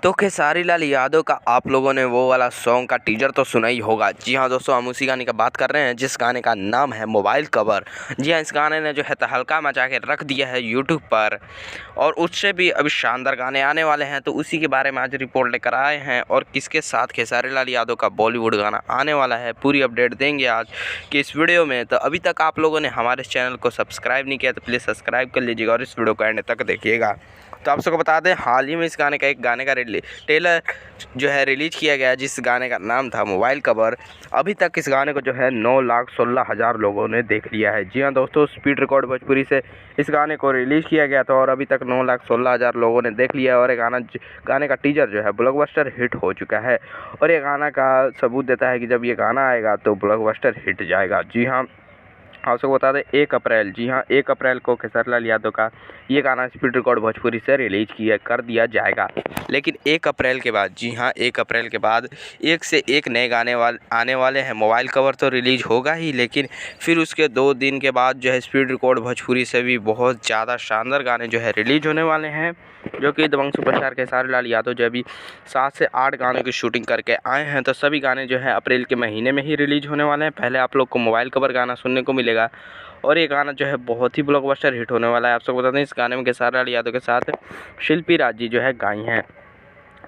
तो खेसारी लाल यादव का आप लोगों ने वो वाला सॉन्ग का टीजर तो सुना ही होगा। जी हाँ दोस्तों, हम उसी गाने का बात कर रहे हैं जिस गाने का नाम है मोबाइल कवर। जी हाँ, इस गाने ने जो है तहलका मचा के रख दिया है यूट्यूब पर, और उससे भी अभी शानदार गाने आने वाले हैं। तो उसी के बारे में आज रिपोर्ट लेकर आए हैं, और किसके साथ खेसारी लाल यादव का बॉलीवुड गाना आने वाला है, पूरी अपडेट देंगे आज की इस वीडियो में। तो अभी तक आप लोगों ने हमारे चैनल को सब्सक्राइब नहीं किया तो प्लीज़ सब्सक्राइब कर लीजिएगा और इस वीडियो को एंड तक देखिएगा। तो आप सबको बता दें, हाल ही में इस गाने का ट्रेलर जो है रिलीज किया गया, जिस गाने का नाम था मोबाइल कवर। अभी तक इस गाने को जो है 9,16,000 लोगों ने देख लिया है। जी हाँ दोस्तों, स्पीड रिकॉर्ड भोजपुरी से इस गाने को रिलीज़ किया गया था और अभी तक 9,16,000 लोगों ने देख लिया है। और ये गाने का टीजर जो है ब्लॉकबस्टर हिट हो चुका है, और ये गाना का सबूत देता है कि जब ये गाना आएगा तो ब्लॉकबस्टर हिट जाएगा। जी हाँ, आप सबको बता दें 1 अप्रैल, जी हाँ 1 अप्रैल को खेसारी लाल यादव का ये गाना स्पीड रिकॉर्ड भोजपुरी से रिलीज कर दिया जाएगा। लेकिन 1 अप्रैल के बाद, जी हाँ 1 अप्रैल के बाद एक से एक नए गाने आने वाले हैं। मोबाइल कवर तो रिलीज होगा ही, लेकिन फिर उसके 2 दिन के बाद जो है स्पीड रिकॉर्ड भोजपुरी से भी बहुत ज़्यादा शानदार गाने जो है रिलीज होने वाले हैं, जो कि दबंग सुपरस्टार खेसारी लाल यादव जो अभी 7 से 8 गानों की शूटिंग करके आए हैं। तो सभी गाने जो है अप्रैल के महीने में ही रिलीज होने वाले हैं। पहले आप लोग को मोबाइल कवर गाना सुनने को मिलेगा, और ये गाना जो है बहुत ही ब्लॉकबस्टर हिट होने वाला है। आप सबको बता दें, इस गाने में खेसारी लाल यादव के साथ शिल्पी राज जी जो है गाई हैं।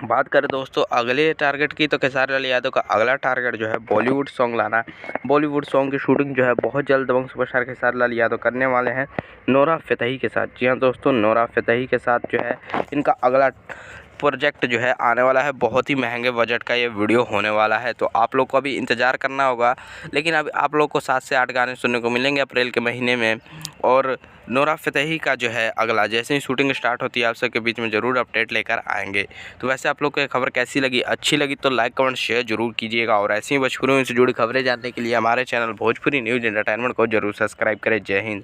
बात करें दोस्तों अगले टारगेट की, तो खेसारी लाल यादव का अगला टारगेट जो है बॉलीवुड सॉन्ग लाना। बॉलीवुड सॉन्ग की शूटिंग जो है बहुत जल्द दबंग सुपरस्टार खेसारी लाल यादव करने वाले हैं नोरा फतेही के साथ। जी हाँ दोस्तों, नोरा फतेही के साथ जो है इनका अगला प्रोजेक्ट जो है आने वाला है। बहुत ही महंगे बजट का ये वीडियो होने वाला है, तो आप लोग को अभी इंतज़ार करना होगा। लेकिन अब आप लोग को 7 से 8 गाने सुनने को मिलेंगे अप्रैल के महीने में। और नोरा फतेही का जो है अगला जैसे ही शूटिंग स्टार्ट होती है, आप सबके बीच में ज़रूर अपडेट लेकर आएंगे। तो वैसे आप लोग को ये खबर कैसी लगी? अच्छी लगी तो लाइक कमेंट शेयर जरूर कीजिएगा, और ऐसी ही भोजपुरी से जुड़ी खबरें जानने के लिए हमारे चैनल भोजपुरी न्यूज़ एंटरटेनमेंट को जरूर सब्सक्राइब करें। जय हिंद।